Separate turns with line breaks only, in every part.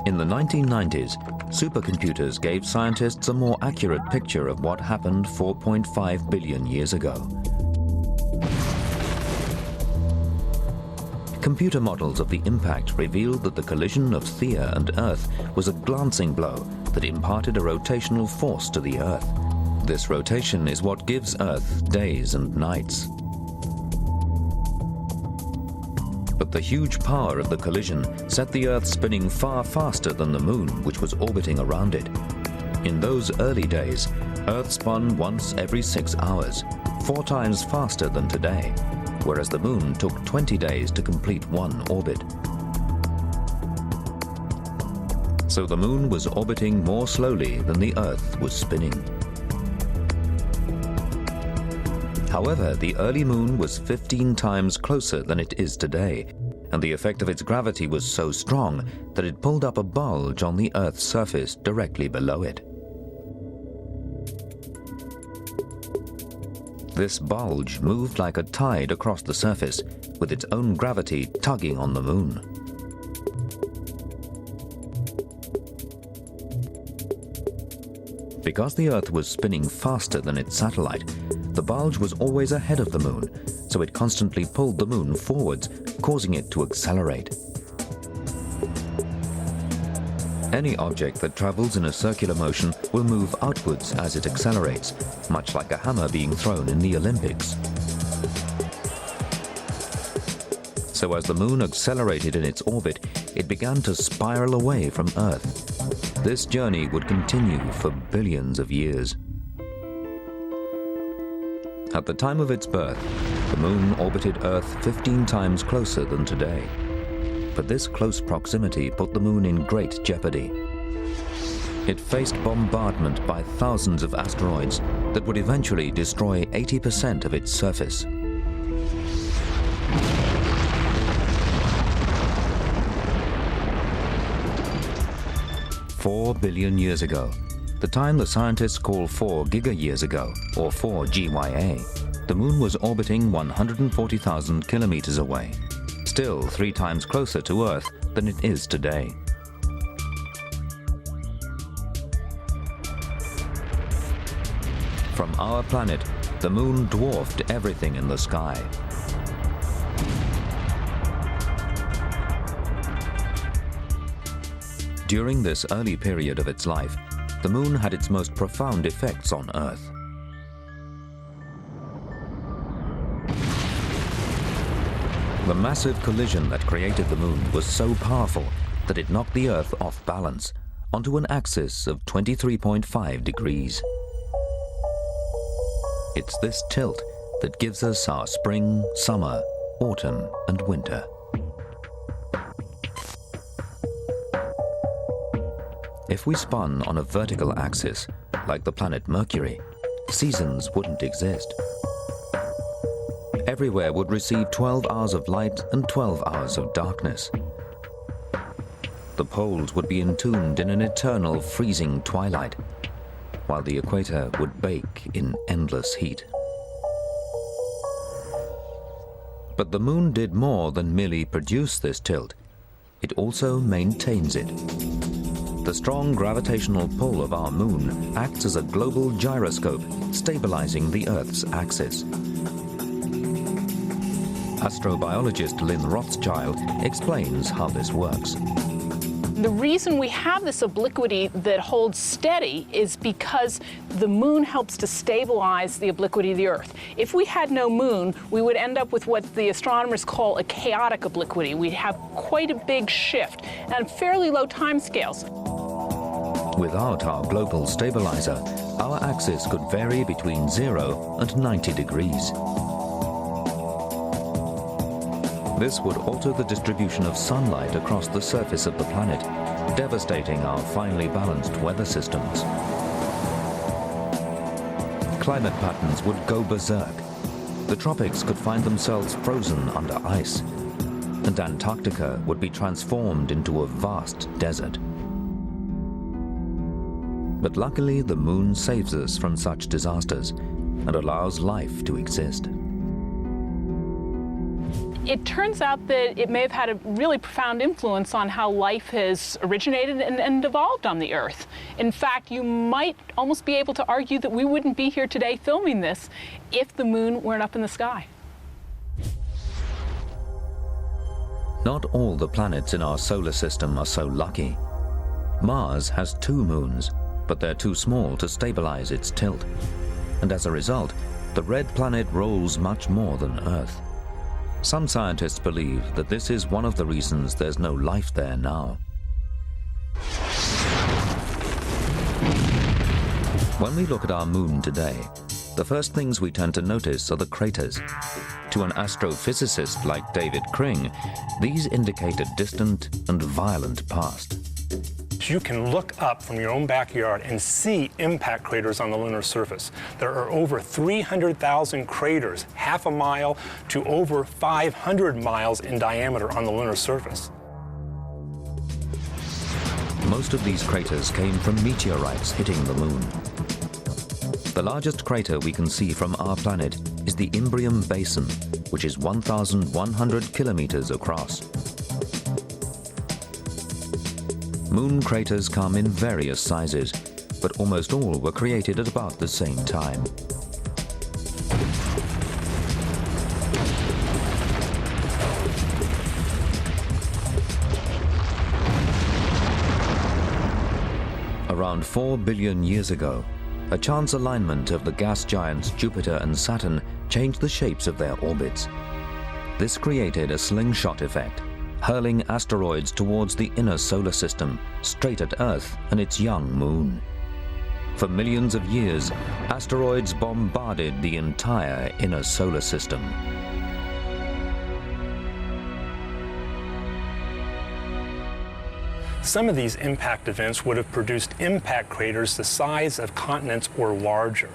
In the 1990s, supercomputers gave scientists a more accurate picture of what happened 4.5 billion years ago. Computer models of the impact revealed that the collision of Theia and Earth was a glancing blow that imparted a rotational force to the Earth. This rotation is what gives Earth days and nights. But the huge power of the collision set the Earth spinning far faster than the Moon, which was orbiting around it. In those early days, Earth spun once every 6 hours, 4 times faster than today, whereas the Moon took 20 days to complete one orbit. So the Moon was orbiting more slowly than the Earth was spinning. However, the early Moon was 15 times closer than it is today, and the effect of its gravity was so strong that it pulled up a bulge on the Earth's surface directly below it. This bulge moved like a tide across the surface, with its own gravity tugging on the Moon. Because the Earth was spinning faster than its satellite, the bulge was always ahead of the Moon, so it constantly pulled the Moon forwards, causing it to accelerate. Any object that travels in a circular motion will move outwards as it accelerates, much like a hammer being thrown in the Olympics. So as the Moon accelerated in its orbit, it began to spiral away from Earth. This journey would continue for billions of years. At the time of its birth, the Moon orbited Earth 15 times closer than today. But this close proximity put the Moon in great jeopardy. It faced bombardment by thousands of asteroids that would eventually destroy 80% of its surface. "4 billion years ago, the time the scientists call 4 giga-years ago, or 4 GYA, the Moon was orbiting 140,000 kilometers away, still 3 times closer to Earth than it is today. From our planet, the Moon dwarfed everything in the sky. During this early period of its life, the Moon had its most profound effects on Earth. The massive collision that created the Moon was so powerful that it knocked the Earth off balance onto an axis of 23.5 degrees. It's this tilt that gives us our spring, summer, autumn, and winter. If we spun on a vertical axis, like the planet Mercury, seasons wouldn't exist. Everywhere would receive 12 hours of light and 12 hours of darkness. The poles would be entombed in an eternal freezing twilight, while the equator would bake in endless heat. But the Moon did more than merely produce this tilt. It also maintains it. The strong gravitational pull of our Moon acts as a global gyroscope, stabilizing the Earth's axis. Astrobiologist Lynn Rothschild explains how this works.
The reason we have this obliquity that holds steady is because the Moon helps to stabilize the obliquity of the Earth. If we had no Moon, we would end up with what the astronomers call a chaotic obliquity. We'd have quite a big shift and fairly low timescales.
Without our global stabilizer, our axis could vary between 0 and 90 degrees. This would alter the distribution of sunlight across the surface of the planet, devastating our finely balanced weather systems. Climate patterns would go berserk. The tropics could find themselves frozen under ice, and Antarctica would be transformed into a vast desert. But luckily, the Moon saves us from such disasters and allows life to exist.
it turns out that it may have had a really profound influence on how life has originated and evolved on the Earth. In fact, you might almost be able to argue that we wouldn't be here today filming this if the moon weren't up in the sky.
Not all the planets in our solar system are so lucky. Mars has 2 moons, but they're too small to stabilize its tilt. And as a result, the red planet rolls much more than Earth. Some scientists believe that this is one of the reasons there's no life there now. When we look at our moon today, the first things we tend to notice are the craters. To an astrophysicist like David Kring, these indicate a distant and violent past.
You can look up from your own backyard and see impact craters on the lunar surface. There are over 300,000 craters, half a mile to over 500 miles in diameter on the lunar surface.
Most of these craters came from meteorites hitting the moon. The largest crater we can see from our planet is the Imbrium Basin, which is 1,100 kilometers across. Moon craters come in various sizes, but almost all were created at about the same time. Around 4 billion years ago, a chance alignment of the gas giants Jupiter and Saturn changed the shapes of their orbits. This created a slingshot effect, hurling asteroids towards the inner solar system, straight at Earth and its young moon. For millions of years, asteroids bombarded the entire inner solar system.
Some of these impact events would have produced impact craters the size of continents or larger.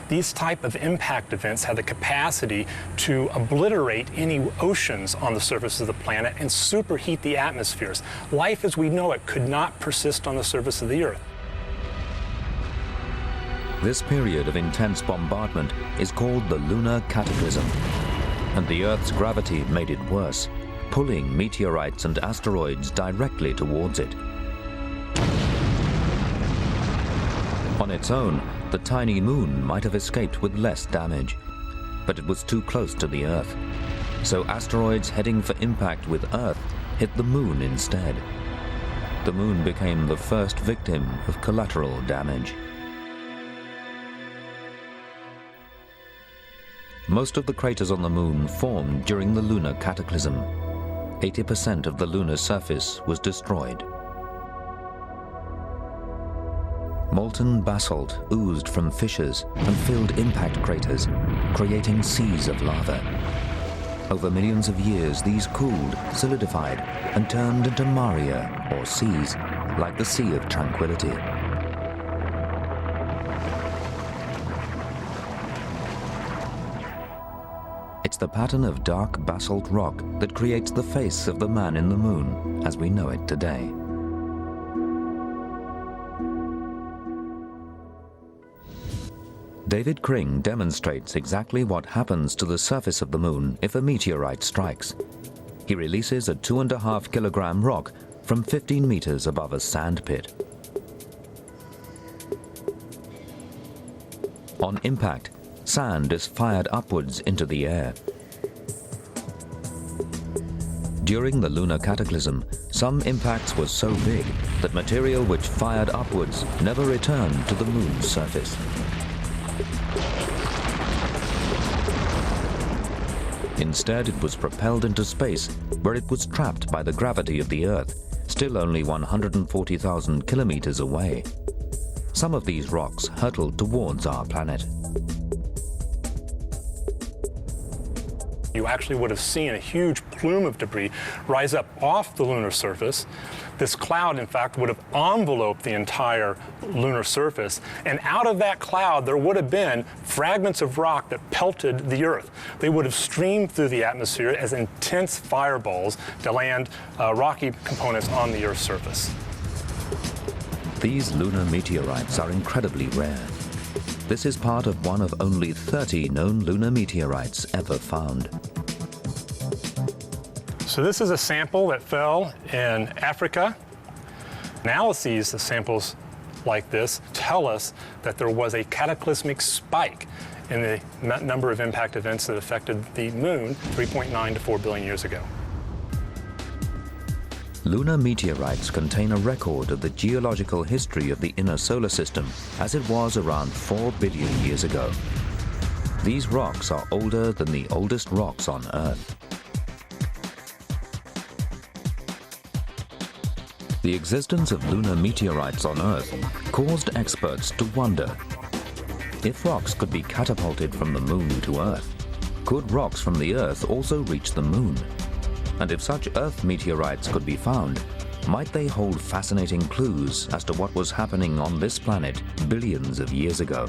These type of impact events have the capacity to obliterate any oceans on the surface of the planet and superheat the atmospheres. Life as we know it could not persist on the surface of the Earth.
This period of intense bombardment is called the lunar cataclysm, and the Earth's gravity made it worse, pulling meteorites and asteroids directly towards it. On its own, the tiny moon might have escaped with less damage, but it was too close to the Earth. So asteroids heading for impact with Earth hit the moon instead. The moon became the first victim of collateral damage. Most of the craters on the moon formed during the lunar cataclysm. 80% of the lunar surface was destroyed. Molten basalt oozed from fissures and filled impact craters, creating seas of lava. Over millions of years, these cooled, solidified, and turned into maria, or seas, like the Sea of Tranquility. It's the pattern of dark basalt rock that creates the face of the man in the moon as we know it today. David Kring demonstrates exactly what happens to the surface of the moon if a meteorite strikes. He releases a 2.5 kilogram rock from 15 meters above a sand pit. On impact, sand is fired upwards into the air. During the lunar cataclysm, some impacts were so big that material which fired upwards never returned to the moon's surface. Instead, it was propelled into space, where it was trapped by the gravity of the Earth, still only 140,000 kilometers away. Some of these rocks hurtled towards our planet.
You actually would have seen a huge plume of debris rise up off the lunar surface. This cloud, in fact, would have enveloped the entire lunar surface, and out of that cloud there would have been fragments of rock that pelted the Earth. They would have streamed through the atmosphere as intense fireballs to land rocky components on the Earth's surface.
These lunar meteorites are incredibly rare. This is part of one of only 30 known lunar meteorites ever found.
So this is a sample that fell in Africa. Analyses of samples like this tell us that there was a cataclysmic spike in the number of impact events that affected the moon 3.9 to 4 billion years ago.
Lunar meteorites contain a record of the geological history of the inner solar system as it was around 4 billion years ago. These rocks are older than the oldest rocks on Earth. The existence of lunar meteorites on Earth caused experts to wonder if rocks could be catapulted from the moon to Earth. Could rocks from the Earth also reach the moon? And if such Earth meteorites could be found, might they hold fascinating clues as to what was happening on this planet billions of years ago?